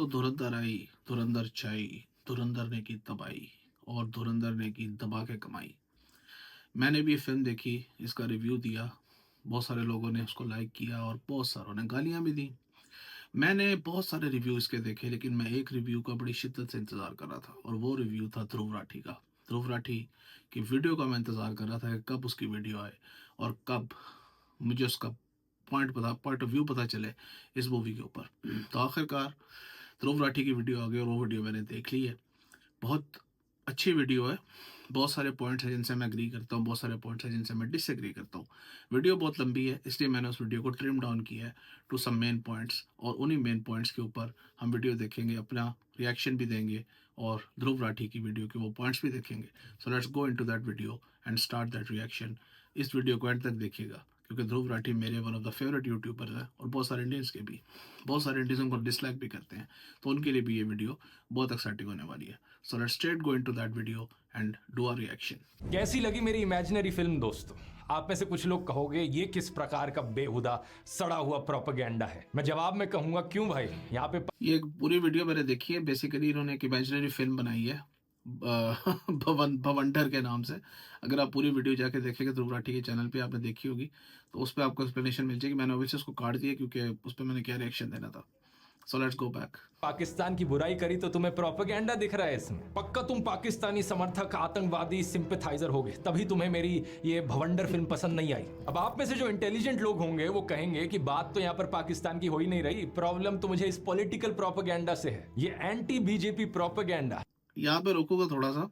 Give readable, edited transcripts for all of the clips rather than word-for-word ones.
तो धुरंधर आई, धुरंधर छाई, धुरंधर ने की तबाही और धुरंधर ने की दबा के कमाई। मैंने भी ये फ़िल्म देखी, इसका रिव्यू दिया, बहुत सारे लोगों ने उसको लाइक किया और बहुत सारों ने गालियाँ भी दी। मैंने बहुत सारे रिव्यू इसके देखे लेकिन मैं एक रिव्यू का बड़ी शिद्दत से इंतज़ार कर रहा था और वो रिव्यू था ध्रुव राठी का। ध्रुव राठी की वीडियो का मैं इंतज़ार कर रहा था कि कब उसकी वीडियो आए और कब मुझे उसका पॉइंट ऑफ व्यू पता चले इस मूवी के ऊपर। तो आखिरकार ध्रुव राठी की वीडियो आ गई और वो वीडियो मैंने देख ली है। बहुत अच्छी वीडियो है। बहुत सारे पॉइंट्स हैं जिनसे मैं एग्री करता हूँ, बहुत सारे पॉइंट्स हैं जिनसे मैं डिसएग्री करता हूँ। वीडियो बहुत लंबी है इसलिए मैंने उस वीडियो को ट्रिम डाउन किया है टू सम मेन पॉइंट्स और उन्हीं मेन पॉइंट्स के ऊपर हम वीडियो देखेंगे, अपना रिएक्शन भी देंगे और ध्रुव राठी की वीडियो के वो पॉइंट्स भी देखेंगे। So let's go into that video and start that reaction. इस वीडियो को एंड तक देखिएगा क्योंकि ध्रुव राठी मेरे one of the favourite YouTubers हैं और बहुत सारे इंडियंस के भी। बहुत सारे इंडियंस उनको डिसलाइक भी करते हैं, तो उनके लिए भी ये वीडियो बहुत एक्साइटिंग होने वाली है। So let's straight go into that video and do our reaction. कैसी लगी मेरी इमेजिनरी फिल्म दोस्तों? आप में से कुछ लोग कहोगे ये किस प्रकार का बेहुदा सड़ा हुआ प्रोपेगेंडा है। मैं जवाब में कहूंगा क्यों भाई, यहाँ पे ये एक पूरी वीडियो मैंने देखी है। बेसिकली इन्होंने एक इमेजिनरी फिल्म बनाई है भवंडर के नाम से। अगर आप पूरी वीडियो जाके देखेंगे ध्रुव राठी के चैनल पे आपने देखी होगी तो उस पर आपको एक्सप्लेनेशन मिल जाएगी। मैंने ऑब्वियसली उसको काट दिया क्योंकि उस पर मैंने क्या रिएक्शन देना था। So let's go back. Pakistan की बुराई करी तो तुम्हें प्रोपेगेंडा दिख रहा है इसमें। पक्का तुम पाकिस्तानी समर्थक, आतंकवादी, सिंपैथाइजर होगे, तभी तुम्हें मेरी ये भवंडर फिल्म पसंद नहीं आई। अब आप में से जो इंटेलिजेंट लोग होंगे वो कहेंगे कि बात तो यहाँ पर पाकिस्तान की हो ही नहीं रही, प्रॉब्लम तो मुझे इस पॉलिटिकल प्रोपेगेंडा से है, ये एंटी बीजेपी प्रोपेगेंडा। यहाँ पे रोकूंगा थोड़ा सा।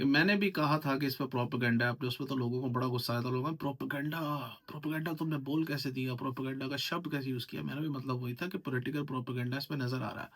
मैंने भी कहा था कि इस पर प्रोपेगेंडा है अपने, उसमें तो लोगों को बड़ा गुस्सा आया था। लोगों ने प्रोपेगेंडा प्रोपेगेंडा तुमने बोल कैसे दिया, प्रोपेगेंडा का शब्द कैसे यूज़ किया। मेरा भी मतलब वही था कि पॉलिटिकल प्रोपेगेंडा इसमें नज़र आ रहा है।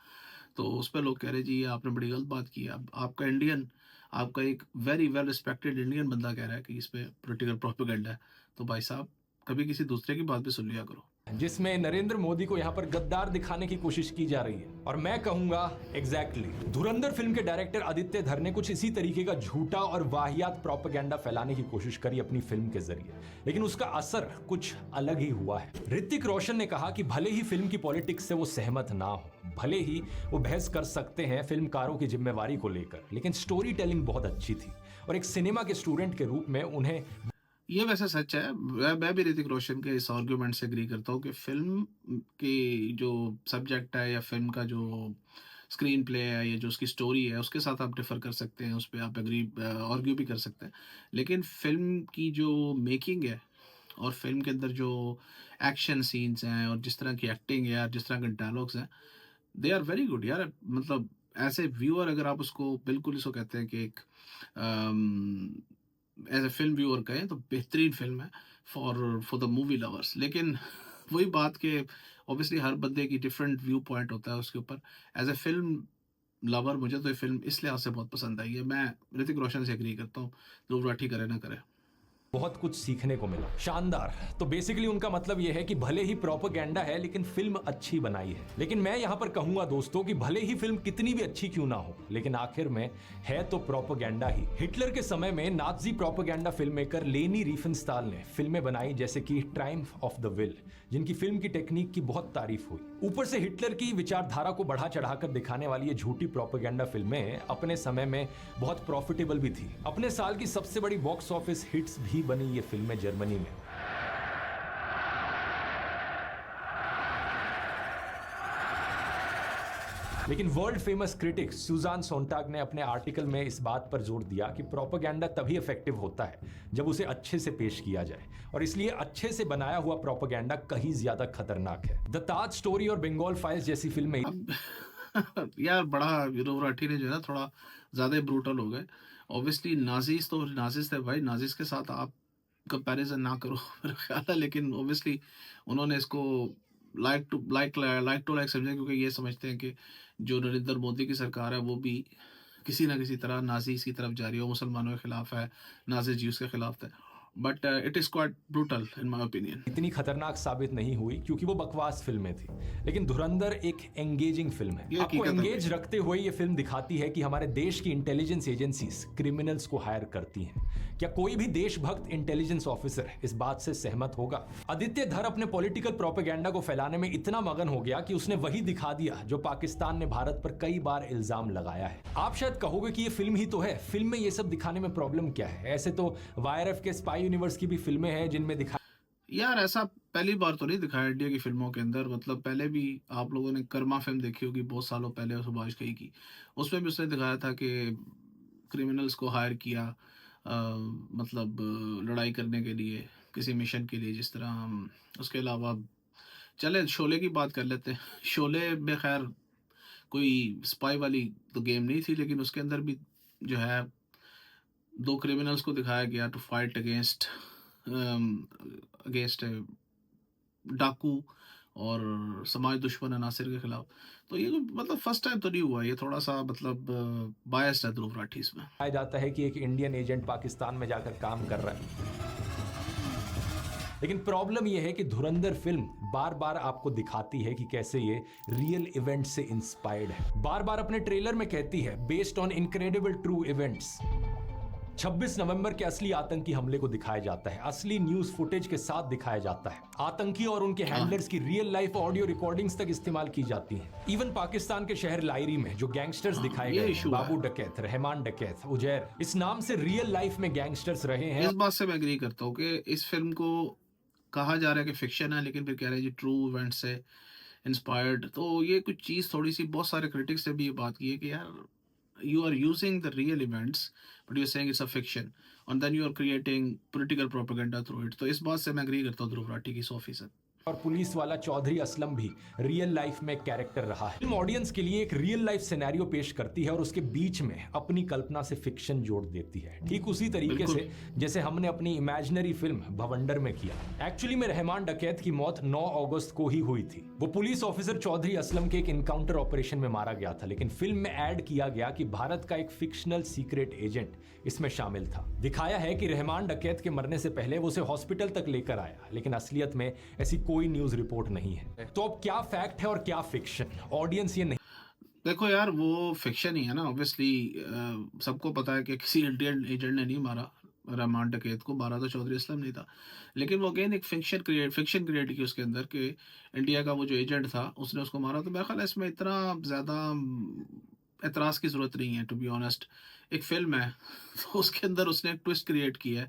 तो उस पर लोग कह रहे जी ये आपने बड़ी गलत बात की है। अब आपका इंडियन, आपका एक वेरी वेल रिस्पेक्टेड इंडियन बंदा कह रहा है कि इस पर पॉलिटिकल प्रोपेगेंडा है, तो भाई साहब कभी किसी दूसरे की बात भी सुन लिया करो। जिसमें नरेंद्र मोदी को यहां पर गद्दार दिखाने की कोशिश की जा रही है। और मैं कहूंगा एग्जैक्टली धुरंधर फिल्म के डायरेक्टर आदित्य धर ने कुछ इसी तरीके का झूठा और वाहियात प्रोपेगेंडा फैलाने की कोशिश करी अपनी फिल्म के जरिए, लेकिन उसका असर कुछ अलग ही हुआ है। ऋतिक रोशन ने कहा कि भले ही फिल्म की पॉलिटिक्स से वो सहमत ना हो, भले ही वो बहस कर सकते हैं फिल्मकारों की जिम्मेवारी को लेकर, लेकिन स्टोरी टेलिंग बहुत अच्छी थी और एक सिनेमा के स्टूडेंट के रूप में उन्हें ये वैसे सच है। मैं भी ऋतिक रोशन के इस आर्ग्यूमेंट से एग्री करता हूँ कि फिल्म की जो सब्जेक्ट है या फिल्म का जो स्क्रीन प्ले है या जो उसकी स्टोरी है उसके साथ आप डिफर कर सकते हैं, उस पर आप एग्री आर्ग्यू भी कर सकते हैं। लेकिन फिल्म की जो मेकिंग है और फिल्म के अंदर जो एक्शन सीन्स हैं और जिस तरह की एक्टिंग है या जिस तरह के डायलॉग्स हैं, दे आर वेरी गुड यार। मतलब एज ए व्यूअर अगर आप उसको बिल्कुल इसको कहते हैं कि एक एज ए फिल्म व्यूअर कहें तो बेहतरीन फिल्म है for for the movie lovers. लेकिन वही बात कि ऑब्वियसली हर बंदे की डिफरेंट व्यू पॉइंट होता है उसके ऊपर। एज ए फिल्म लवर मुझे तो ये फिल्म इस लिहाज से बहुत पसंद आई है। मैं ऋतिक रोशन से एग्री करता हूँ, ध्रुव राठी करे ना करे। बहुत कुछ सीखने को मिला। शानदार। तो बेसिकली उनका मतलब यह है कि भले ही प्रोपेगेंडा है लेकिन फिल्म अच्छी बनाई है। लेकिन मैं यहां पर कहूंगा दोस्तों कि भले ही फिल्म कितनी भी अच्छी क्यों ना हो, लेकिन आखिर में है तो प्रोपेगेंडा ही। हिटलर के समय में नाजी प्रोपेगेंडा फिल्म मेकर लेनी रिफेनस्टाल ने फिल्में बनाई जैसे कि ट्रायम्फ ऑफ द विल, जिनकी फिल्म की टेक्निक की बहुत तारीफ हुई। ऊपर से हिटलर की विचारधारा को बढ़ा चढ़ाकर दिखाने वाली ये झूठी प्रोपेगेंडा फिल्में अपने समय में बहुत प्रॉफिटेबल भी थी। अपने साल की सबसे बड़ी बॉक्स ऑफिस हिट्स भी बनी ये फिल्में जर्मनी में। लेकिन वर्ल्ड फेमस क्रिटिक सुजान सोनटाग ने अपने आर्टिकल में इस बात पर जोर दिया कि प्रोपेगेंडा तभी इफेक्टिव होता है जब उसे अच्छे से पेश किया जाए, और इसलिए अच्छे से बनाया हुआ प्रोपेगेंडा कहीं ज्यादा खतरनाक है। द ताज स्टोरी और बंगाल फाइल्स जैसी फिल्में यार बड़ा ध्रुव राठी ने जो है ना थोड़ा ज़्यादा ब्रूटल हो गए। ऑब्वियसली नाजीज तो नाजीज थे भाई, नाजीज के साथ आप कंपैरिजन ना करो मेरा ख्याल है। लेकिन ऑब्वियसली उन्होंने इसको लाइक समझा क्योंकि ये समझते हैं कि जो नरेंद्र मोदी की सरकार है वो भी किसी ना किसी तरह नाजीज की तरफ जा रही है, वो मुसलमानों के खिलाफ है, नाजी ज्यूस के खिलाफ है। But it is quite brutal in my opinion. इतनी खतरनाक साबित नहीं हुई क्योंकि वो बकवास फिल्में थी। लेकिन धुरंधर एक एंगेजिंग फिल्म है। ये आपको हकीकत है एंगेज भाई। रखते हुए ये फिल्म दिखाती है कि हमारे देश की इंटेलिजेंस एजेंसीज क्रिमिनल्स को हायर करती हैं। क्या कोई भी देशभक्त इंटेलिजेंस ऑफिसर इस बात से सहमत होगा? आदित्य धर अपने पॉलिटिकल प्रोपेगेंडा को फैलाने में इतना मगन हो गया कि उसने वही दिखा दिया जो पाकिस्तान ने भारत पर कई बार इल्जाम लगाया है। आप शायद कहोगे कि ये फिल्म ही तो है, फिल्म में ये सब दिखाने में प्रॉब्लम क्या है? ऐसे तो वाईआरएफ के स्पाई यूनिवर्स की भी फिल्में हैं जिनमें दिखा यार ऐसा पहली बार तो नहीं दिखाया इंडिया की फिल्मों के अंदर। मतलब पहले भी आप लोगों ने कर्मा फिल्म देखी होगी बहुत सालों पहले, सुभाष घई की। उसमें भी उसने दिखाया था कि क्रिमिनल्स को हायर किया, मतलब लड़ाई करने के लिए, किसी मिशन के लिए, जिस तरह हम। उसके अलावा चले शोले की बात कर लेते हैं। शोले में खैर कोई स्पाई वाली तो गेम नहीं थी, लेकिन उसके अंदर भी जो है दो क्रिमिनल्स को दिखाया गया टू फाइट अगेंस्ट अगेंस्ट डाकू और समाज दुश्मन अनासिर के खिलाफ। तो ये मतलब फर्स्ट टाइम तो नहीं हुआ, ये थोड़ा सा मतलब बायस्ड है ध्रुव राठी इसमें। दिखाया जाता है कि एक इंडियन एजेंट पाकिस्तान में जाकर काम कर रहा है। लेकिन प्रॉब्लम यह है कि धुरंधर फिल्म बार बार आपको दिखाती है कि कैसे ये रियल इवेंट से इंस्पायर्ड है। बार बार अपने ट्रेलर में कहती है based on incredible true events. 26 नवंबर के असली आतंकी हमले को दिखाया जाता है, असली न्यूज फुटेज के साथ दिखाया जाता है। आतंकी और उनके हैंडलर्स की रियल लाइफ ऑडियो रिकॉर्डिंग्स तक इस्तेमाल की जाती हैं। इवन पाकिस्तान के शहर लाइरी में जो गैंगस्टर्स दिखाए ये गए, issue बाबू है। डकैत, रहमान डकैत, उजैर, इस नाम से रियल लाइफ में गैंगस्टर्स रहे हैं। इस बात से मैं एग्री करता हूँ कि इस फिल्म को कहा जा रहा है कि फिक्शन है, लेकिन फिर कह रहे हैं जी ट्रू इवेंट से इंस्पायर्ड। तो ये कुछ चीज़ थोड़ी सी, बहुत सारे क्रिटिक्स ने भी ये बात की है कि यार you are using the real events but you're saying it's a fiction and then you are creating political propaganda through it। तो इस बात से मैं एग्री करता हूँ ध्रुव राठी की 100%। और पुलिस वाला चौधरी असलम भी रियल लाइफ में कैरेक्टर रहा है। फिल्म ऑडियंस के लिए एक रियल लाइफ सिनेरियो पेश करती है और उसके बीच में अपनी कल्पना से फिक्शन जोड़ देती है, ठीक उसी तरीके बिल्कुल। से जैसे हमने अपनी इमेजिनरी फिल्म भवंडर में किया। एक्चुअली में रहमान डकैत की मौत 9 अगस्त को ही हुई थी। वो पुलिस ऑफिसर चौधरी असलम के एक इनकाउंटर ऑपरेशन में मारा गया था, लेकिन फिल्म में ऐड किया गया कि भारत का एक फिक्शनल सीक्रेट एजेंट इसमें शामिल था। दिखाया है कि रहमान डकैत के मरने से पहले वो उसे हॉस्पिटल तक लेकर आया, लेकिन असलियत में ऐसी कोई न्यूज रिपोर्ट नहीं है। तो अब क्या फैक्ट है और क्या फिक्शन? ऑडियंस ये नहीं देखो यार वो फिक्शन ही है ना ऑब्वियसली। सबको पता है कि किसी इंडियन एजेंट ने नहीं मारा रहमान डकैत को, मारा तो चौधरी असलम नहीं था। लेकिन वो अगेन एक फिक्शन क्रिएट की उसके अंदर कि इंडिया का वो जो एजेंट था उसने उसको मारा। तो मेरा ख्याल है इसमें इतना ज़्यादा एतराज़ की ज़रूरत नहीं है, टू बी ऑनेस्ट। एक फिल्म है तो उसके अंदर उसने एक ट्विस्ट क्रिएट किया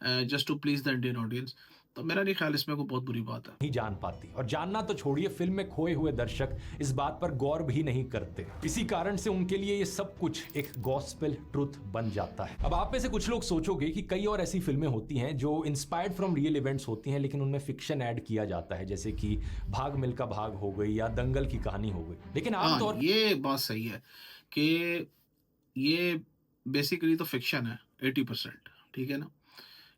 है just to please the Indian audience. तो मेरा नहीं ख्याल इसमें कोई बहुत बुरी बात है। जान पाती, और जानना तो छोड़िए, फिल्म में खोए हुए दर्शक इस बात पर गौर भी नहीं करते। इसी कारण से उनके लिए ये सब कुछ एक गॉस्पेल ट्रुथ बन जाता है। अब आप में से कुछ लोग सोचोगे कि कई और ऐसी फिल्में होती हैं जो इंस्पायर्ड फ्रॉम रियल इवेंट्स होती हैं, लेकिन उनमें फिक्शन ऐड किया जाता है, जैसे कि भाग मिल्खा भाग हो गई या दंगल की कहानी हो गई। लेकिन हाँ, आमतौर ये बात सही है कि ये बेसिकली तो फिक्शन है 80%, ठीक है ना।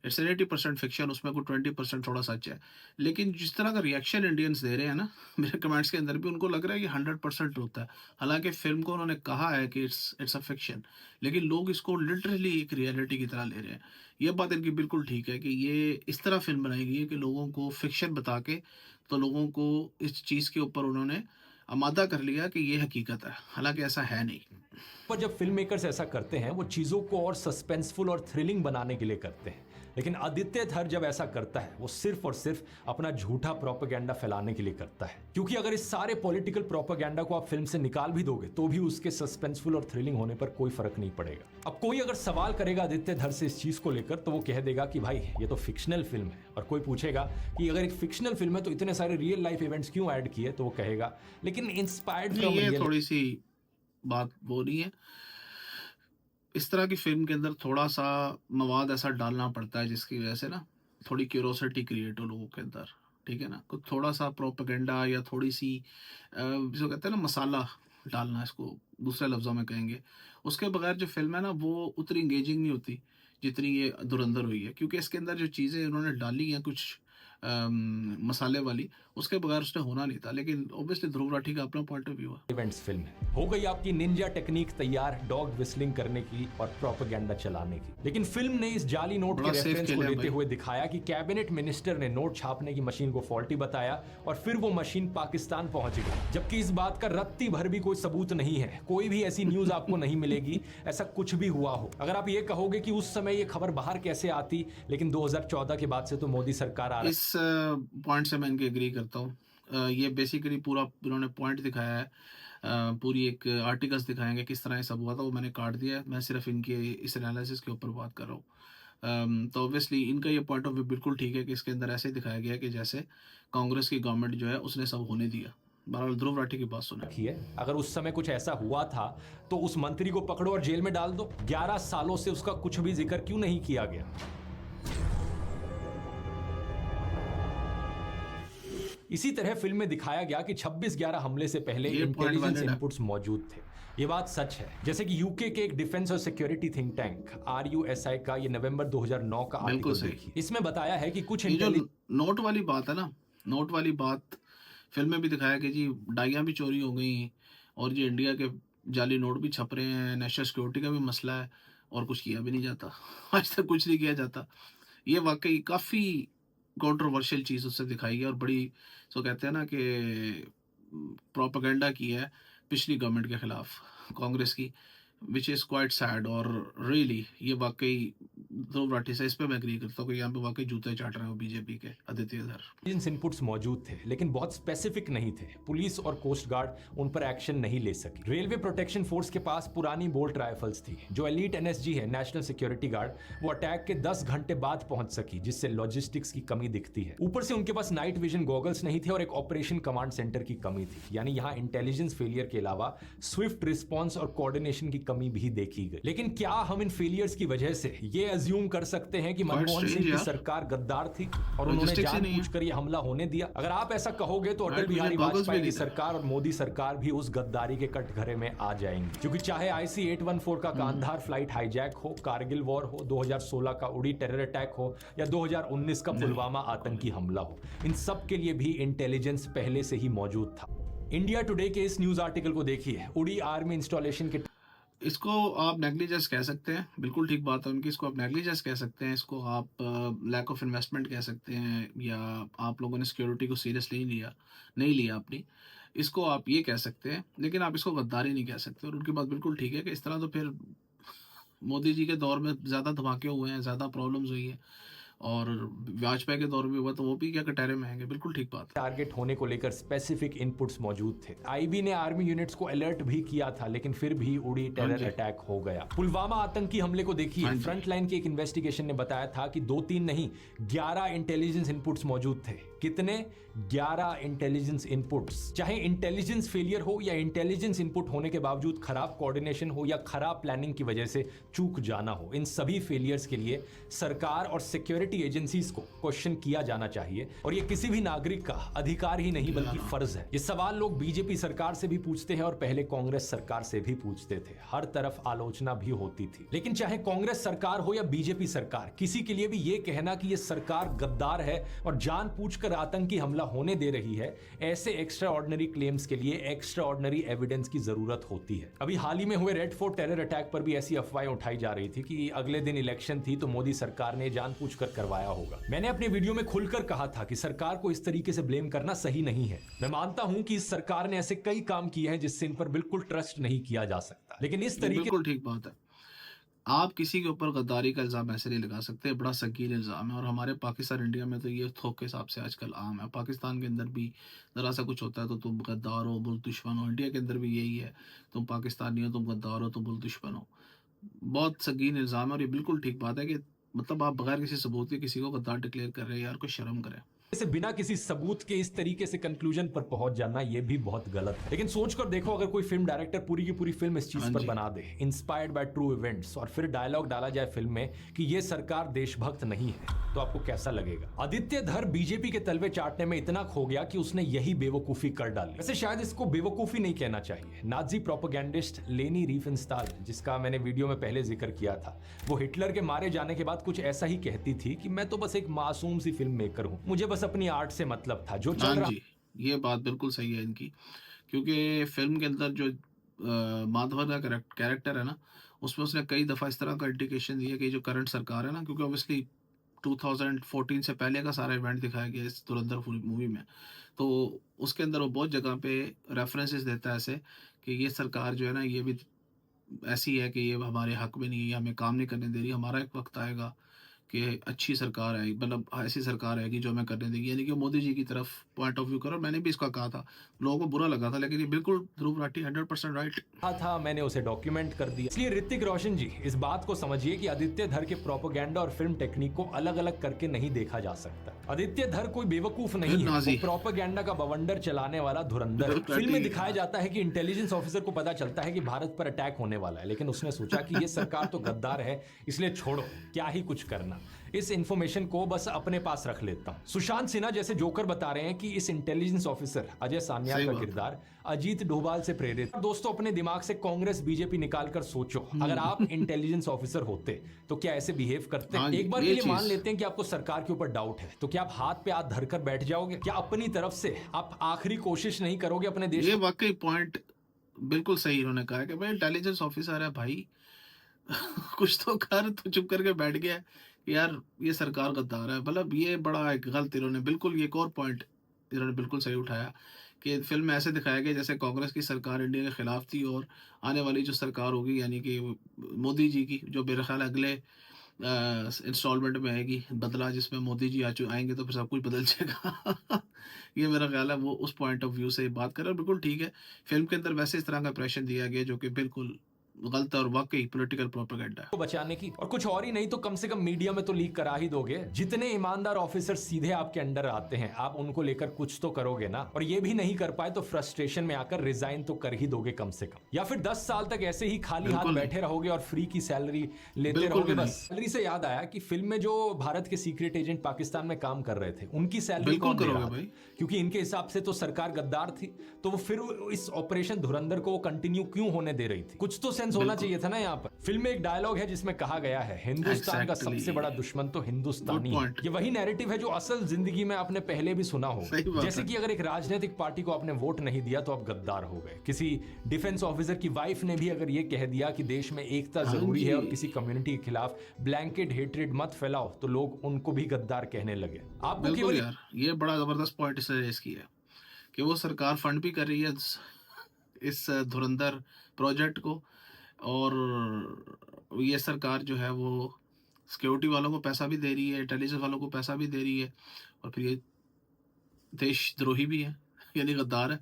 इट्स एन 80% फिक्शन, उसमें कोई 20% थोड़ा सच है। लेकिन जिस तरह का रिएक्शन इंडियंस दे रहे हैं ना मेरे कमेंट्स के अंदर भी, उनको लग रहा है कि 100% होता है। हालांकि फिल्म को उन्होंने कहा है कि इट्स अ फिक्शन, लेकिन लोग इसको लिटरली एक रियलिटी की तरह ले रहे हैं। ये बात इनकी बिल्कुल ठीक है कि ये इस तरह फिल्म बनाई गई है कि लोगों को फिक्शन बता के, तो लोगों को इस चीज़ के ऊपर उन्होंने आमादा कर लिया कि ये हकीकत है, हालांकि ऐसा है नहीं। पर जब फिल्म मेकर्स ऐसा करते हैं वो चीजों को और सस्पेंसफुल और थ्रिलिंग बनाने के लिए करते हैं। लेकिन आदित्य धर जब ऐसा करता है वो सिर्फ और सिर्फ अपना झूठा प्रोपेगेंडा फैलाने के लिए करता है, क्योंकि अगर इस सारे पॉलिटिकल प्रोपेगेंडा को आप फिल्म से निकाल भी दोगे तो भी उसके सस्पेंसफुल और थ्रिलिंग होने पर कोई फर्क नहीं पड़ेगा। अब कोई अगर सवाल करेगा आदित्य धर से इस चीज को लेकर तो वो कह देगा कि भाई ये तो फिक्शनल फिल्म है। और कोई पूछेगा कि अगर एक फिक्शनल फिल्म है तो इतने सारे रियल लाइफ इवेंट्स क्यों ऐड किए, तो वो कहेगा लेकिन इंस्पायर्ड नहीं, फ्रॉम ये रियल। थोड़ी सी बात वो नहीं है। इस तरह की फ़िल्म के अंदर थोड़ा-सा मवाद ऐसा डालना पड़ता है जिसकी वज़ह से ना थोड़ी क्यूरोसिटी क्रिएट हो लोगों के अंदर, ठीक है ना? कुछ थोड़ा-सा प्रोपेगेंडा या थोड़ी-सी जिसको कहते हैं ना मसाला डालना, इसको दूसरे लफ्ज़ों में कहेंगे। उसके बगैर जो फ़िल्म है ना वो उतनी एंगेजिंग नहीं होती जितनी ये धुरंधर हुई है। क्योंकि इसके अंदर जो चीज़ें उन्होंने डाली हैं कुछ मसाले वाली, उसके बगैर उसने होना नहीं था। लेकिन ऑब्वियसली ध्रुव राठी का अपना पॉइंट ऑफ व्यू है। इवेंट्स फिल्म है। हो गई आपकी निंजा टेक्निक तैयार डॉग विस्लिंग करने की और प्रोपेगेंडा चलाने की। लेकिन फिल्म ने इस जाली नोट के बड़ा safe रेफरेंस को खेला है लेते भाई। हुए दिखाया कि कैबिनेट मिनिस्टर ने नोट छापने की मशीन को फॉल्टी बताया और फिर वो मशीन पाकिस्तान पहुंच गई, जबकि इस बात का रत्ती भर भी कोई सबूत नहीं है। कोई भी ऐसी न्यूज आपको नहीं मिलेगी ऐसा कुछ भी हुआ हो। अगर आप ये कहोगे कि उस समय ये खबर बाहर कैसे आती, लेकिन 2014 के बाद से तो मोदी सरकार आ रही इस पॉइंट से मैं इनके एग्री करता हूँ। ये बेसिकली पूरा इन्होंने पॉइंट दिखाया है, पूरी एक आर्टिकल्स दिखाएंगे किस तरह ये सब हुआ था, वो मैंने काट दिया है। मैं सिर्फ इनके इस एनालिसिस के ऊपर बात कर रहा हूँ। तो ऑब्वियसली इनका ये पॉइंट ऑफ व्यू बिल्कुल ठीक है कि इसके अंदर ऐसे दिखाया गया है कि जैसे कांग्रेस की गवर्नमेंट जो है उसने सब होने दिया। बहरहाल ध्रुव राठी की बात सुने। है। अगर उस समय कुछ ऐसा हुआ था तो उस मंत्री को पकड़ो और जेल में डाल दो। 11 सालों से उसका कुछ भी जिक्र क्यों नहीं किया गया? इसी तरह फिल्म में दिखाया गया कि 26/11 हमले से पहले ये point इंटेलिजेंस valid है। इनपुट्स मौजूद थे। ये बात सच है। जैसे कि यूके के एक डिफेंस और सिक्योरिटी थिंक टैंक RUSI का ये नवंबर 2009 का बिल्कुल आर्टिकल सही। देखिए। इसमें बताया है कि कुछ ये जो नोट वाली बात है ना, नोट वाली बात फिल्म में भी दिखाया कि जी डाइयाँ भी चोरी हो गई और ये इंडिया के जाली नोट भी छप रहे हैं, नेशनल सिक्योरिटी का भी मसला है और कुछ किया भी नहीं जाता। आज तक कुछ नहीं किया जाता। ये वाकई काफ़ी कंट्रोवर्शियल चीज़ उससे दिखाई है और बड़ी, सो कहते हैं ना कि प्रोपेगेंडा की है पिछली गवर्नमेंट के खिलाफ, कांग्रेस की, विच इज़ क्वाइट सैड। और रियली ये वाकई ध्रुव राठी से इस पे मैं एग्री करता हूँ कि यहाँ पे वाकई जूते चाट रहे हो बीजेपी के आदित्य इधर। इंटेलिजेंस इनपुट्स मौजूद थे लेकिन बहुत स्पेसिफिक नहीं थे। पुलिस और कोस्ट गार्ड उन पर एक्शन नहीं ले सकी। रेलवे प्रोटेक्शन फोर्स के पास पुरानी बोल्ट राइफल्स थी। जो एलीट NSG है, नेशनल सिक्योरिटी गार्ड, वो अटैक के 10 घंटे बाद पहुंच सकी, जिससे लॉजिस्टिक्स की कमी दिखती है। ऊपर से उनके पास नाइट विजन गॉगल्स नहीं थे और एक ऑपरेशन कमांड सेंटर की कमी थी। यानी यहाँ इंटेलिजेंस फेलियर के अलावा स्विफ्ट रिस्पॉन्स और कोऑर्डिनेशन की कमी भी देखी गई। लेकिन क्या हम इन फेलियर्स की वजह से ये अज्यूम कर सकते हैं कि मनमोहन सिंह की सरकार गद्दार थी और उन्होंने जानबूझकर ये हमला होने दिया? अगर आप ऐसा कहोगे तो अटल बिहारी वाजपेयी की सरकार और मोदी सरकार भी उस गद्दारी के कटघरे में आ जाएंगी। क्योंकि चाहे IC-814 का कांधार फ्लाइट हाईजैक हो, कारगिल वॉर हो, 2016 का उड़ी टेरर अटैक हो या 2019 का पुलवामा आतंकी हमला हो, इन सब के लिए भी इंटेलिजेंस पहले से ही मौजूद था। इंडिया टुडे के इस न्यूज आर्टिकल को देखिए। उड़ी आर्मी इंस्टॉलेशन के इसको आप नेग्लिजेंस कह सकते हैं, बिल्कुल ठीक बात है उनकी। इसको आप नेग्लिजेंस कह सकते हैं, इसको आप लैक ऑफ इन्वेस्टमेंट कह सकते हैं, या आप लोगों ने सिक्योरिटी को सीरियसली नहीं लिया अपनी, इसको आप ये कह सकते हैं। लेकिन आप इसको गद्दारी नहीं कह सकते। और उनकी बात बिल्कुल ठीक है कि इस तरह तो फिर मोदी जी के दौर में ज़्यादा धमाके हुए हैं, ज़्यादा प्रॉब्लम्स हुई हैं, और वाजपेयी के दौर में हुआ तो वो भी क्या कटहरे में आएंगे। बिल्कुल ठीक बात है। टारगेट होने को लेकर स्पेसिफिक इनपुट्स मौजूद थे। IB ने आर्मी यूनिट्स को अलर्ट भी किया था, लेकिन फिर भी उड़ी टेरर अटैक हो गया। पुलवामा आतंकी हमले को देखिए। फ्रंट लाइन की एक इन्वेस्टिगेशन ने बताया था कि 2-3 नहीं 11 इंटेलिजेंस इनपुट्स मौजूद थे। कितने? 11 इंटेलिजेंस इनपुट्स। चाहे इंटेलिजेंस फेलियर हो या इंटेलिजेंस इनपुट होने के बावजूद खराब कोऑर्डिनेशन हो या खराब प्लानिंग की वजह से चूक जाना हो, इन सभी फेलियर्स के लिए सरकार और सिक्योरिटी एजेंसीज को क्वेश्चन किया जाना चाहिए। और ये किसी भी नागरिक का अधिकार ही नहीं बल्कि फर्ज है। ये सवाल लोग बीजेपी सरकार से भी पूछते हैं और पहले कांग्रेस सरकार से भी पूछते थे। हर तरफ आलोचना भी होती थी। लेकिन चाहे कांग्रेस सरकार हो या बीजेपी सरकार, किसी के लिए भी ये कहना कि ये सरकार गद्दार है और जानबूझकर आतंकी हमला होने दे रही है, ऐसे एक्स्ट्रा ऑर्डिनरी क्लेम्स के लिए एक्स्ट्रा ऑर्डिनरी एविडेंस की जरूरत होती है। अभी हाल ही में हुए रेड फोर्ट टेरर अटैक पर भी ऐसी अफवाहें उठाई जा रही थी कि अगले दिन इलेक्शन थी तो मोदी सरकार ने जानबूझकर करवाया होगा। मैंने अपने वीडियो में खुलकर कहा था कि सरकार को इस तरीके से ब्लेम करना सही नहीं है। मैं मानता हूं कि इस सरकार ने ऐसे कई काम किए हैं जिससे इन पर बिल्कुल ट्रस्ट नहीं किया जा सकता, लेकिन इस तरीके बिल्कुल ठीक बात है। आप किसी के ऊपर गद्दारी का इल्ज़ाम ऐसे नहीं लगा सकते, बड़ा संगीन इल्ज़ाम है। और हमारे पाकिस्तान इंडिया में तो ये थोक के हिसाब से आजकल आम है। पाकिस्तान के अंदर भी ज़रा सा कुछ होता है तो तुम गद्दार हो, बुल दुश्मन हो। इंडिया के अंदर भी यही है, तुम पाकिस्तानी हो, तुम गद्दार हो, तुम बुल दुश्मन हो। बहुत संगीन इल्ज़ाम है। और ये बिल्कुल ठीक बात है कि मतलब आप बगैर किसी सबूत के किसी को गद्दार डिक्लेयर कर रहे हैं, यार कोई शर्म करें। से बिना किसी सबूत के इस तरीके से कंक्लूजन पर पहुंच जाना ये भी बहुत गलत है। लेकिन सोचकर देखो, अगर कोई फिल्म डायरेक्टर पूरी की पूरी फिल्म इस चीज पर बना दे, इंस्पायर्ड बाय ट्रू इवेंट्स, और फिर डायलॉग डाला जाए फिल्म में कि ये सरकार देशभक्त नहीं है, तो आपको कैसा लगेगा? आदित्य धर बीजेपी के तलवे चाटने में इतना खो गया कि उसने यही बेवकूफी कर डाली। वैसे शायद इसको बेवकूफी नहीं कहना चाहिए। नाजी प्रोपेगेंडिस्ट लेनी रिफेनस्टाल, जिसका मैंने वीडियो में पहले जिक्र किया था, वो हिटलर के मारे जाने के बाद कुछ ऐसा ही कहती थी कि मैं तो बस एक मासूम सी फिल्म मेकर हूं, मुझे बस बस अपनी आर्ट से मतलब था, जो चल हाँ रहा जी, ये बात बिल्कुल सही है इनकी, क्योंकि फ़िल्म के अंदर जो माधवन का कैरेक्टर है ना, उसमें उसने कई दफ़ा इस तरह का इंडिकेशन दिया कि जो करंट सरकार है ना, क्योंकि ऑब्वियसली 2014 से पहले का सारा इवेंट दिखाया गया है इस धुरंधर मूवी में। तो उसके अंदर वो बहुत जगह पे रेफरेंसेस देता है ऐसे कि ये सरकार जो है ना, ये भी ऐसी है कि ये हमारे हक में नहीं है, ये हमें काम नहीं करने दे रही। हमारा एक वक़्त आएगा कि अच्छी सरकार आएगी, मतलब ऐसी सरकार आएगी जो हमें करने देगी, यानी कि मोदी जी की तरफ पॉइंट ऑफ व्यू करो। मैंने भी इसका कहा था, लोगों को बुरा लगा था, लेकिन ये बिल्कुल ध्रुव राठी 100% राइट। था, मैंने उसे डॉक्यूमेंट कर दिया। इसलिए ऋतिक रोशन जी, इस बात को समझिए कि आदित्य धर के प्रोपेगेंडा और फिल्म टेक्निक को अलग अलग करके नहीं देखा जा सकता। आदित्य धर कोई बेवकूफ नहीं है, नाज़ी। वो प्रोपेगेंडा का बवंडर चलाने वाला धुरंधर है। ध्रुव फिल्म में राठी। दिखाया जाता है कि इंटेलिजेंस ऑफिसर को पता चलता है कि भारत पर अटैक होने वाला है, लेकिन उसने सोचा कि ये सरकार तो गद्दार है, इसलिए छोड़ो, क्या ही कुछ करना, इस इंफॉर्मेशन को बस अपने पास रख लेता हूं। सुशांत सिन्हा जैसे जोकर बता रहे हैं कि इस इंटेलिजेंस ऑफिसर अजय सान्याल सही का बात है। किरदार अजीत डोभाल से प्रेरित। दोस्तों, अपने दिमाग से कांग्रेस बीजेपी निकाल कर सोचो, अगर आप इंटेलिजेंस ऑफिसर होते तो क्या ऐसे बिहेव करते? हाँ जी, एक बार के ये लिए मान चीज़। लेते हैं कि आपको सरकार के ऊपर डाउट है, तो क्या आप हाथ पे हाथ धरकर बैठ जाओगे? क्या अपनी तरफ से आप आखिरी कोशिश नहीं करोगे अपने देश ये वाक़ई पॉइंट बिल्कुल सही इन्होंने कहा है कि भाई इंटेलिजेंस ऑफिसर है भाई, कुछ तो कर, तू चुप करके बैठ गया है, यार ये सरकार गद्दार है। मतलब ये बड़ा एक गलत इन्होंने बिल्कुल, ये एक और पॉइंट इन्होंने बिल्कुल सही उठाया कि फ़िल्म में ऐसे दिखाया गया जैसे कांग्रेस की सरकार इंडिया के खिलाफ थी, और आने वाली जो सरकार होगी, यानी कि मोदी जी की, जो मेरा ख्याल है अगले इंस्टॉलमेंट में आएगी बदला, जिसमें मोदी जी आएँगे तो फिर सब कुछ बदल जाएगा। ये मेरा ख्याल है, वो उस पॉइंट ऑफ व्यू से बात कर रहे हैं, बिल्कुल ठीक है। फ़िल्म के अंदर वैसे इस तरह का इंप्रेशन दिया गया जो कि बिल्कुल गलत है और वाक़ई पॉलिटिकल प्रोपेगेंडा है। को बचाने की, और कुछ और ही नहीं तो कम से कम मीडिया में तो लीक करा ही दोगे। जितने ईमानदार ऑफिसर सीधे आपके अंडर आते हैं, आप उनको लेकर कुछ तो करोगे ना, और ये भी नहीं कर पाए तो फ्रस्ट्रेशन में आकर रिजाइन तो कर ही दोगे कम से कम, या फिर 10 साल तक ऐसे ही खाली हाथ बिल्कुल बैठे रहोगे और फ्री की सैलरी लेते बिल्कुल रहोगे भी बस। नहीं। सैलरी से याद आया कि फिल्म में जो भारत के सीक्रेट एजेंट पाकिस्तान में काम कर रहे थे, उनकी सैलरी बिल्कुल कौन दे करोगे रहा था? भाई। क्योंकि इनके हिसाब से तो सरकार गद्दार थी, तो वो फिर इस ऑपरेशन धुरंधर को कंटिन्यू क्यों होने दे रही थी? कुछ तो सेंस होना बिल्कुल। चाहिए था ना यहाँ पर। फिल्म में एक डायलॉग है जिसमें कहा गया है, हिंदुस्तान का Exactly. सबसे बड़ा दुश्मन तो हिंदुस्तानी Good है। point. ये वही नैरेटिव है जो असल जिंदगी में आपने पहले भी सुना सही होगा। बात जैसे है। कि अगर एक राजनीतिक पार्टी को आपने वोट नहीं दिया तो आप गद्दार हो गए। किसी डिफेंस ऑफिसर की वाइफ ने भी अगर ये कह दिया कि देश में एकता हाँ जरूरी है और जी। किसी कम्युनिटी के खिलाफ ब्लैंकेट हेट्रेड मत फैलाओ, तो लोग उनको भी गद्दार कहने लगे। आपको बिल्कुल केवल यार, ये बड़ा ज़बरदस्त पॉइंट इसने रेज़ किया है कि वो सरकार फंड भी कर रही है इस धुरंधर प्रोजेक्ट को, और ये सरकार जो है वो सिक्योरिटी वालों को पैसा भी दे रही है, इंटेलिजेंस वालों को पैसा भी दे रही है, और फिर ये देशद्रोही भी है, यानी गद्दार है।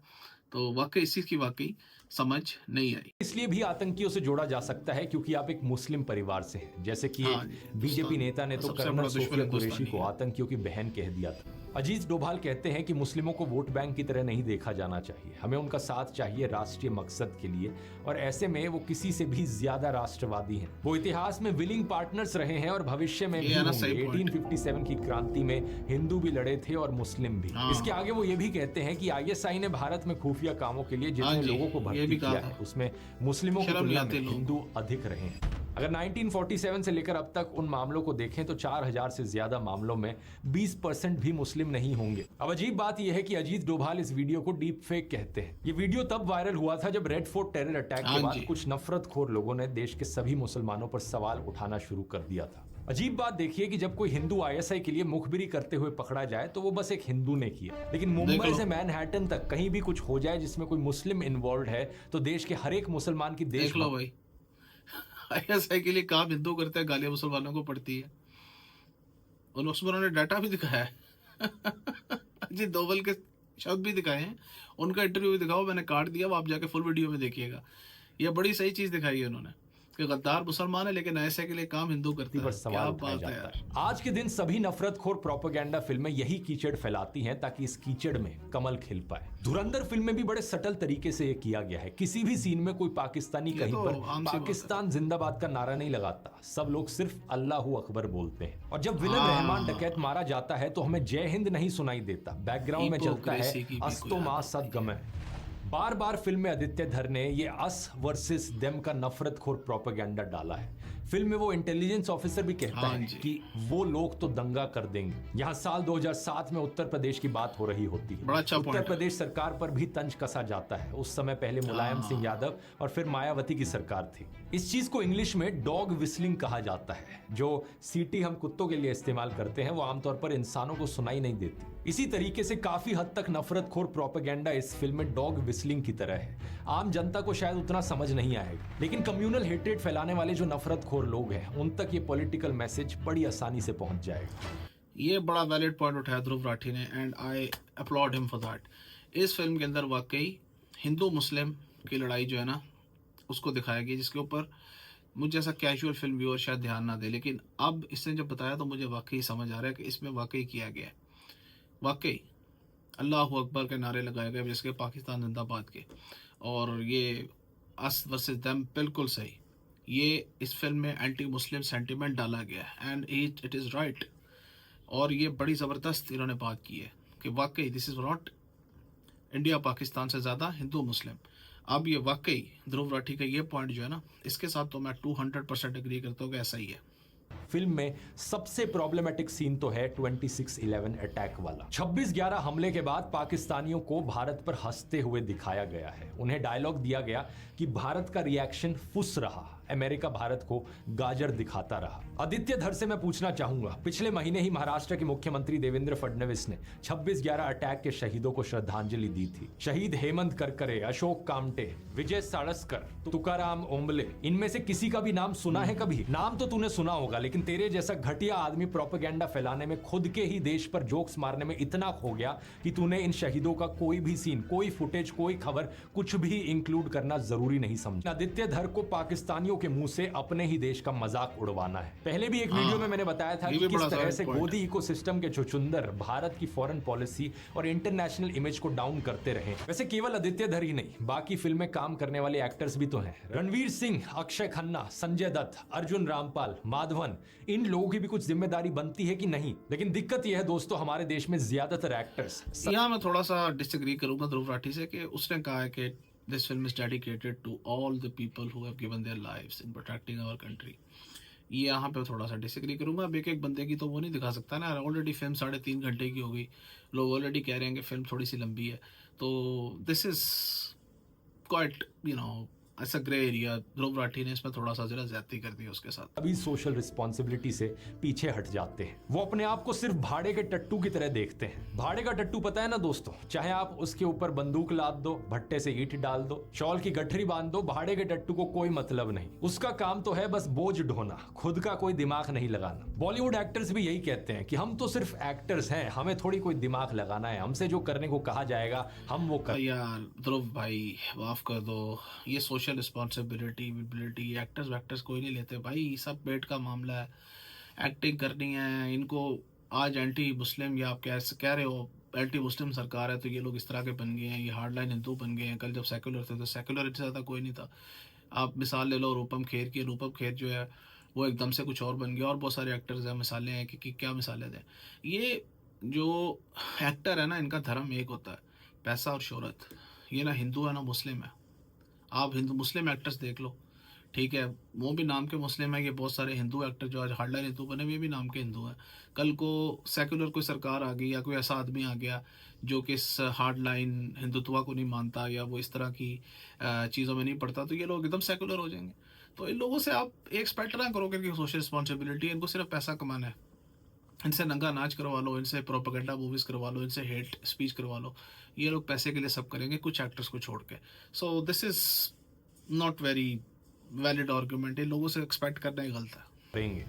तो वाक़ई इस चीज़ की वाक़ई समझ नहीं आई। इसलिए भी आतंकियों से जोड़ा जा सकता है क्योंकि आप एक मुस्लिम परिवार से हैं। जैसे कि हाँ जी, बीजेपी नेता ने तो सबसे कर्नल बड़ा दुश्मन सोफिया कुरैशी हिंदुस्तानी को है। आतंकियों की बहन कह दिया था। अजीत डोभाल कहते हैं कि मुस्लिमों को वोट बैंक की तरह नहीं देखा जाना चाहिए, हमें उनका साथ चाहिए राष्ट्रीय मकसद के लिए, और ऐसे में वो किसी से भी ज्यादा राष्ट्रवादी हैं। वो इतिहास में विलिंग पार्टनर्स रहे हैं और भविष्य में ये भी है ना होंगे। सही point। 1857 की क्रांति में हिंदू भी लड़े थे और मुस्लिम भी। हाँ। इसके आगे वो ये भी कहते हैं कि आईएसआई ने भारत में खुफिया कामों के लिए हाँ जितने जी, लोगों को ये भर्ती भी कहा किया था। है उसमें मुस्लिमों की शर्म तुलना लाते में लोग। हिंदू अधिक रहे हैं। अगर 1947 से लेकर अब तक उन मामलों को देखें तो 4000 से ज्यादा मामलों में 20% भी मुस्लिम नहीं होंगे। अब अजीब बात यह है कि अजीत डोभाल इस वीडियो को डीप फेक कहते हैं। ये वीडियो तब वायरल हुआ था जब रेड फोर्ट टेरर अटैक के हाँ बाद जी। कुछ नफरतखोर लोगों ने देश के सभी मुसलमानों पर सवाल उठाना शुरू कर दिया था। अजीब बात देखिए कि जब कोई हिंदू आईएसआई के लिए मुखबिरी करते हुए पकड़ा जाए तो वो बस एक हिंदू ने किया, लेकिन मुंबई लो। से मैनहट्टन तक कहीं भी कुछ हो जाए जिसमें कोई मुस्लिम इन्वॉल्व है तो देश के हर एक मुसलमान की देश देख लो भाई, आईएसआई के लिए काम हिंदू करते हैं, गालियां मुसलमानों को पड़ती है, और उसमें उन्होंने डाटा भी दिखाया है। अजीत डोभाल के शब्द भी दिखाए हैं, उनका इंटरव्यू भी दिखाओ, मैंने काट दिया, वो आप जाके फुल वीडियो में देखिएगा। ये बड़ी सही चीज़ दिखाई है उन्होंने कि गद्दार मुसलमान है लेकिन ऐसे के लिए काम हिंदू करते पर हैं। सवाल क्या उठाया बात है जाता यार। है। आज के दिन सभी नफरतखोर प्रोपेगेंडा फिल्में यही कीचड़ फैलाती हैं ताकि इस कीचड़ में कमल खिल पाए। धुरंधर फिल्म में भी बड़े सटल तरीके से ये किया गया है। किसी भी सीन में कोई पाकिस्तानी कहीं तो पर आम सी बात है। पाकिस्तान जिंदाबाद का नारा नहीं लगाता, सब लोग सिर्फ अल्लाहू अकबर बोलते हैं। और जब विलन हाँ। रहमान डकैत मारा जाता है तो हमें जय हिंद नहीं सुनाई देता, बैकग्राउंड में चलता है Hypocrisy की भी कोई अस्तो मा आदत सद गमे, बार बार फिल्म में आदित्य धर ने ये अस वर्सेस देम का नफरतखोर प्रोपेगेंडा डाला है। फिल्म में वो इंटेलिजेंस ऑफिसर भी कहता है कि वो लोग तो दंगा कर देंगे। यहाँ साल 2007 में उत्तर प्रदेश की बात हो रही होती है। बड़ा अच्छा उत्तर पॉइंट है। प्रदेश सरकार पर भी तंज कसा जाता है। उस समय पहले मुलायम सिंह यादव और फिर मायावती की सरकार थी। इस चीज को इंग्लिश में डॉग विस्लिंग कहा जाता है। जो सीटी हम कुत्तों के लिए इस्तेमाल करते हैं वो आमतौर पर इंसानों को सुनाई नहीं देती। इसी तरीके से काफी हद तक नफरतखोर प्रोपेगेंडा इस फिल्म में डॉग विस्लिंग की तरह है। आम जनता को शायद उतना समझ नहीं आएगा, लेकिन कम्युनल हेट्रेड फैलाने वाले जो नफरतखोर लोग हैं उन तक ये पॉलिटिकल मैसेज बड़ी आसानी से पहुंच जाएगा। ये बड़ा वैलिड पॉइंट उठाया ध्रुव राठी ने and I applaud him for that. इस फिल्म के अंदर वाकई हिंदू मुस्लिम की लड़ाई जो है ना उसको दिखाया गया, जिसके ऊपर मुझे ऐसा कैजुअल फिल्म व्यूअर शायद ध्यान ना दे, लेकिन अब इसने जब बताया तो मुझे वाकई समझ आ रहा है कि इसमें वाकई किया गया है। वाकई अल्लाह अकबर के नारे लगाए गए जिसके पाकिस्तान जिंदाबाद के, और ये अस वर्सेस देम बिल्कुल सही। ये इस फिल्म में एंटी मुस्लिम सेंटीमेंट डाला गया है एंड इट इज़ राइट। और ये बड़ी ज़बरदस्त इन्होंने बात की है कि वाकई this is not India Pakistan से ज़्यादा हिंदू मुस्लिम। अब ये वाकई ध्रुव राठी का ये पॉइंट जो है ना, इसके साथ तो मैं 200% एग्री करता हूँ कि ऐसा ही है। फिल्म में सबसे प्रॉब्लमेटिक सीन तो है 26/11 अटैक वाला। 26/11 हमले के बाद पाकिस्तानियों को भारत पर हंसते हुए दिखाया गया है। उन्हें डायलॉग दिया गया कि भारत का रिएक्शन फुस रहा, अमेरिका भारत को गाजर दिखाता रहा। आदित्य धर से मैं पूछना चाहूंगा, पिछले महीने ही महाराष्ट्र के मुख्यमंत्री देवेंद्र फडणवीस ने 26/11 अटैक के शहीदों को श्रद्धांजलि दी थी। शहीद हेमंत करकरे, अशोक कामटे, विजय साळस्कर, तुकाराम ओंबले, इनमें से किसी का भी नाम सुना है कभी? नाम तो तूने सुना होगा, लेकिन तेरे जैसा घटिया आदमी प्रोपेगेंडा फैलाने में, खुद के ही देश पर जोक्स मारने में इतना खो गया कि तूने इन शहीदों का कोई भी सीन, कोई फुटेज, कोई खबर, कुछ भी इंक्लूड करना जरूरी नहीं समझा। आदित्य धर को पाकिस्तानियों के मुंह से अपने ही देश का मजाक उड़वाना है। पहले भी एक वीडियो में मैंने बताया था कि किस तरह से गोदी इकोसिस्टम के चुचुंदर भारत की फॉरेन पॉलिसी और इंटरनेशनल इमेज को डाउन करते रहे। वैसे केवल आदित्य धर ही नहीं, बाकी फिल्म में काम करने वाले एक्टर्स भी तो हैं। रणवीर सिंह, अक्षय खन्ना, संजय दत्त, अर्जुन रामपाल, माधवन, इन लोगों की भी कुछ जिम्मेदारी बनती है कि नहीं? लेकिन दिक्कत यह है दोस्तों, हमारे देश में ज्यादातर एक्टर्स। यहाँ मैं थोड़ा सा डिसएग्री करूंगा ध्रुव राठी से कि उसने कहा है कि this film is dedicated to all the people who have given their lives in protecting our country। ये यहाँ पे थोड़ा सा डिसएग्री करूंगा। अब एक बंदे की तो वो नहीं दिखा सकता ना। ऑलरेडी फिल्म 3.5 घंटे की हो गई, लोग ऑलरेडी कह रहे हैं कि फिल्म थोड़ी सी लंबी है, तो दिस इज क्वाइट ऐसा ग्रे एरिया। ध्रुव राठी ने इसमें थोड़ा सा जरा ज्यादती कर दी उसके साथ। अभी सोशल रिस्पॉन्सिबिलिटी से पीछे हट जाते हैं। वो अपने आप को सिर्फ भाड़े के टट्टू की तरह देखते हैं। भाड़े का टट्टू पता है ना दोस्तों, चाहे आप उसके ऊपर बंदूक लाद दो, भट्टे से ईंट डाल दो, शॉल की गठरी बांध दो, भाड़े के टट्टू को कोई मतलब नहीं। उसका काम तो है बस बोझ ढोना, खुद का कोई दिमाग नहीं लगाना। बॉलीवुड एक्टर्स भी यही कहते हैं कि हम तो सिर्फ एक्टर्स हैं, हमें थोड़ी कोई दिमाग लगाना है, हमसे जो करने को कहा जाएगा हम वो कर। यार ध्रुव भाई माफ कर दो, ये सोशल रिस्पॉन्सिबिलिटी एक्टर्स वैक्टर्स कोई नहीं लेते भाई, सब पेट का मामला है। एक्टिंग करनी है इनको। आज एंटी मुस्लिम, या आप कह रहे हो एंटी मुस्लिम सरकार है तो ये लोग इस तरह के बन गए हैं, ये हार्डलाइन हिंदू बन गए हैं। कल जब सेकुलर थे तो सेकुलर से ज़्यादा कोई नहीं था। आप मिसाल ले लो रूपम खेर की। रूपम खेर जो है वो एकदम से कुछ और बन गया, और बहुत सारे एक्टर्स हैं, मिसालें हैं कि क्या मिसालें दें। ये जो एक्टर है ना, इनका धर्म एक होता है, पैसा और शोहरत। ये ना हिंदू है ना मुस्लिम है। आप हिंदू मुस्लिम एक्टर्स देख लो, ठीक है, वो भी नाम के मुस्लिम है। ये बहुत सारे हिंदू एक्टर जो आज हार्डलाइन हिंदू बने हुए भी नाम के हिंदू हैं। कल को सेकुलर कोई सरकार आ गई या कोई ऐसा आदमी आ गया जो कि इस हार्डलाइन हिंदुत्व को नहीं मानता या वो इस तरह की चीज़ों में नहीं पड़ता, तो ये लोग एकदम सेकुलर हो जाएंगे। तो इन लोगों से आप एक्सपेक्ट ना करो कि सोशल रिस्पॉन्सिबिलिटी है। इनको सिर्फ पैसा कमाना है। इनसे नंगा नाच करवा लो, इनसे प्रोपेगेंडा मूवीज़ करवा लो, इनसे हेट स्पीच करवा लो। ये लोग पैसे के लिए सब करेंगे, कुछ एक्टर्स को छोड़ के। So this is not very valid argument. इन लोगों से एक्सपेक्ट करना ही गलत है।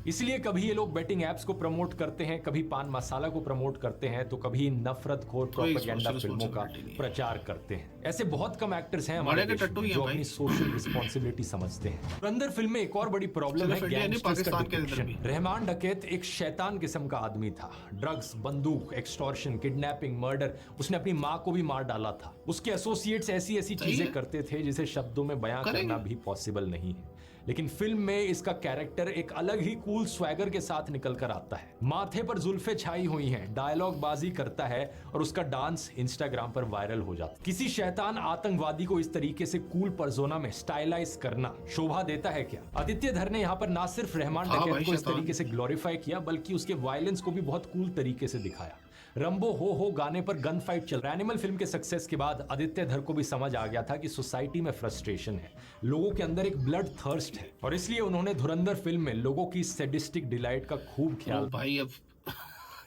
इसलिए कभी ये लोग बेटिंग एप्स को प्रमोट करते हैं, कभी पान मसाला को प्रमोट करते हैं, तो कभी नफरतखोर प्रोपेगेंडा फिल्मों का प्रचार करते हैं। ऐसे बहुत कम एक्टर्स हैं हमारे देश में जो अपनी सोशल रिस्पॉन्सिबिलिटी समझते हैं। अंदर फिल्म में एक और बड़ी प्रॉब्लम है गैंगस्टर्स का डिपिक्शन। रहमान डकैत एक शैतान किस्म का आदमी था। ड्रग्स, बंदूक, एक्सटॉर्शन, किडनैपिंग, मर्डर, उसने अपनी माँ को भी मार डाला था। उसके एसोसिएट्स ऐसी चीजें करते थे जिसे शब्दों में बयां करना भी पॉसिबल नहीं है। लेकिन फिल्म में इसका कैरेक्टर एक अलग ही कूल स्वैगर के साथ निकल कर आता है। माथे पर जुल्फे छाई हुई हैं, डायलॉग बाजी करता है और उसका डांस इंस्टाग्राम पर वायरल हो जाता है। किसी शैतान आतंकवादी को इस तरीके से कूल पर्सोना में स्टाइलाइज करना शोभा देता है क्या? आदित्य धर ने यहाँ पर ना सिर्फ रहमान हाँ डकैत भाई, को इस शैतान। तरीके से ग्लोरीफाई किया, बल्कि उसके वायलेंस को भी बहुत कूल तरीके से दिखाया। रंबो हो गाने पर गन फाइट चल रहा है। एनिमल फिल्म के सक्सेस के बाद आदित्य धर को भी समझ आ गया था कि सोसाइटी में फ्रस्ट्रेशन है, लोगों के अंदर एक ब्लड थर्स्ट है, और इसलिए उन्होंने धुरंधर फिल्म में लोगों की सैडिस्टिक डिलाइट का खूब ओ ख्याल। भाई अब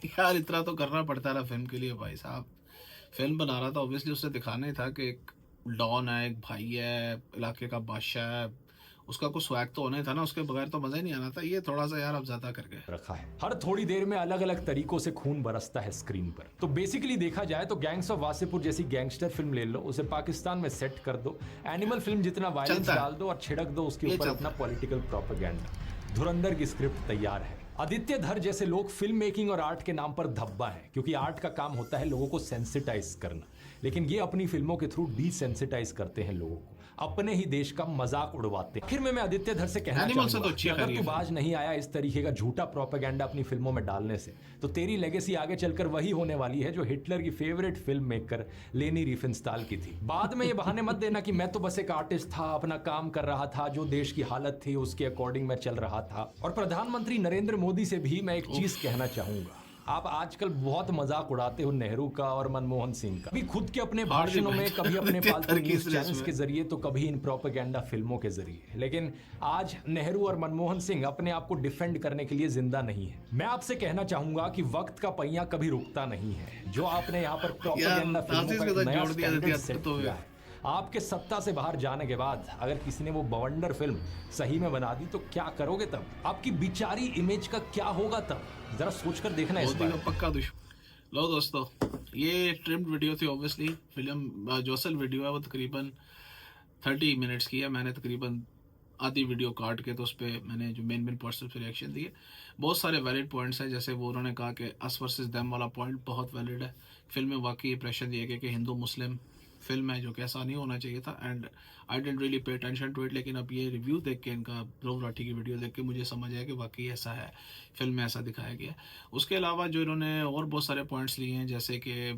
यार इतना तो करना पड़ता है ना फिल्म के लिए भाई साहब। फिल्म बना रहा था, ऑब्वियसली उसे दिखाना ही था कि एक डॉन है, एक भाई है, इलाके का बादशाह है, उसका कुछ स्वैग तो होना ही था ना, उसके बगैर तो मजा ही नहीं आना था। ये थोड़ा सा यार अब ज्यादा कर गए। रखा है। हर थोड़ी देर में अलग अलग तरीकों से खून बरसता है स्क्रीन पर। तो बेसिकली देखा जाए तो गैंग्स ऑफ वासेपुर जैसी गैंगस्टर फिल्म ले लो, उसे पाकिस्तान में सेट कर दो, एनिमल फिल्म जितना वायलेंस चलता है। डाल दो और छिड़क दो उसके ये ऊपर चलता अपना है। Political propaganda. धुरंधर की स्क्रिप्ट तैयार है। आदित्य धर जैसे लोग फिल्म मेकिंग और आर्ट के नाम पर धब्बा है, क्योंकि आर्ट का काम होता है लोगों को सेंसिटाइज करना, लेकिन ये अपनी फिल्मों के थ्रू डिसेंसिटाइज करते हैं लोगों को, अपने ही देश का मजाक उड़वाते हैं। आखिर में मैं आदित्य धर से कहना एनिमल से चाहूंगा तो अच्छी कि अगर खैर तू ये बाज नहीं आया इस तरीके का झूठा प्रोपेगेंडा अपनी फिल्मों में डालने से, तो तेरी लेगेसी आगे चलकर वही होने वाली है जो हिटलर की फेवरेट फिल्म मेकर लेनी रिफेनस्टाल की थी। बाद में ये बहाने मत देना कि मैं तो बस एक आर्टिस्ट था, अपना काम कर रहा था, जो देश की हालत थी उसके अकॉर्डिंग मैं चल रहा था। और प्रधानमंत्री नरेंद्र मोदी से भी मैं एक चीज कहना चाहूंगा, आप आजकल बहुत मजाक उड़ाते हो नेहरू का और मनमोहन सिंह का, कभी खुद के अपने हार जी भाषणों में, भाई, कभी अपने आदित्य फालतू धर की न्यूज इस चैनल्स रेस के में। जरिए, तो कभी इन प्रोपेगेंडा फिल्मों के जरिए। लेकिन आज नेहरू और मनमोहन सिंह अपने आप को डिफेंड करने के लिए जिंदा नहीं है। मैं आपसे कहना चाहूंगा कि वक्त का पहिया कभी रुकता नहीं है। जो आपने यहाँ पर प्रोपेगेंडा फिल्मों नाजिस का के एक साथ नया जोड़ दिया स्टैंडर्ड आदित्य सेट तो किया है, आपके सत्ता से बाहर जाने के बाद अगर किसी ने वो बवंडर फिल्म सही में बना दी तो क्या करोगे तब? आपकी बिचारी इमेज का क्या होगा तब? जरा सोचकर देखना इस मोदी बार। का पक्का दुश्मन। लो दोस्तों, ये ट्रिम्ड वीडियो थी ऑब्वियसली। फिल्म जो असल वीडियो है वो तकरीबन 30 मिनट्स की है। मैंने तकरीबन आधी वीडियो काट के तो उस पर मैंने जो मेन पर्सन पे रिएक्शन दिए। बहुत सारे वैलिड पॉइंट्स हैं, जैसे वो उन्होंने कहा कि अस वर्सेस देम वाला पॉइंट बहुत वैलिड है। फिल्म में वाकई इंप्रेशन दिया गया कि हिंदू मुस्लिम फिल्म है, जो कि ऐसा नहीं होना चाहिए था। And I didn't really pay attention to it, लेकिन अब ये रिव्यू देख के, इनका ध्रुव राठी की वीडियो देख के मुझे समझ आया कि वाकई ऐसा है, फिल्म में ऐसा दिखाया गया। उसके अलावा जो इन्होंने और बहुत सारे पॉइंट्स लिए हैं, जैसे कि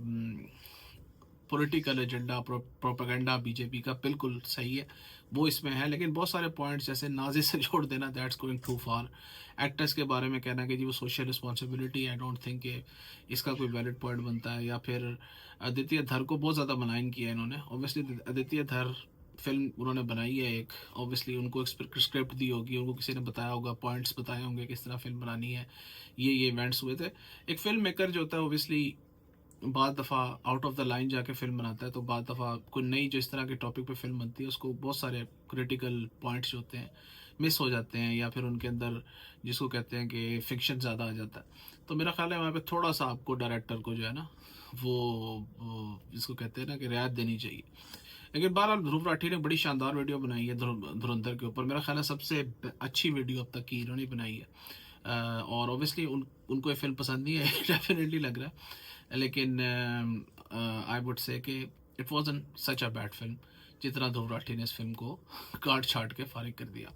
पॉलिटिकल एजेंडा, प्रोपेगेंडा बीजेपी का बिल्कुल सही है, वो इसमें है। लेकिन बहुत सारे पॉइंट्स जैसे नाजी से जोड़ देना, that's going too far. Actors के बारे में कहना कि जी वो social responsibility, I don't think कि इसका कोई वैलिड पॉइंट बनता है। या फिर आदित्य धर को बहुत ज़्यादा मलाइन किया है इन्होंने। ऑब्वियसली आदित्य धर फिल्म उन्होंने बनाई है एक, ऑब्वियसली उनको एक स्क्रिप्ट दी होगी, उनको किसी ने बताया होगा, पॉइंट्स बताए होंगे किस तरह फिल्म बनानी है, ये इवेंट्स हुए थे। एक फिल्म मेकर जो होता है ऑब्वियसली बाद दफ़ा आउट ऑफ द लाइन जाके फिल्म बनाता है, तो बाद दफ़ा कोई नई जो इस तरह के टॉपिक पे फिल्म बनती है, उसको बहुत सारे क्रिटिकल पॉइंट्स जो होते हैं मिस हो जाते हैं, या फिर उनके अंदर जिसको कहते हैं कि फिक्शन ज़्यादा आ जाता है। तो मेरा ख्याल है वहाँ पे थोड़ा सा आपको डायरेक्टर को जो है ना वो जिसको कहते हैं ना कि रियायत देनी चाहिए। लेकिन बहरहाल ध्रुव राठी ने बड़ी शानदार वीडियो बनाई है धुरंधर के ऊपर। मेरा ख्याल है सबसे अच्छी वीडियो अब तक की इन्होंने बनाई है। और ऑब्वियसली उनको ये फिल्म पसंद नहीं है डेफिनेटली लग रहा है, लेकिन आई वुड से कि it wasn't such a bad film जितना ध्रुव राठी ने इस फिल्म को काट छाट के फारिग कर दिया।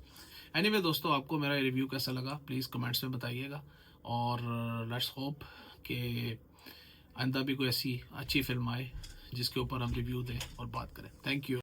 एनीवे दोस्तों, आपको मेरा रिव्यू कैसा लगा प्लीज़ कमेंट्स में बताइएगा, और लेट्स होप कि आइंदा भी कोई ऐसी अच्छी फिल्म आए जिसके ऊपर हम रिव्यू दें और बात करें। Thank you.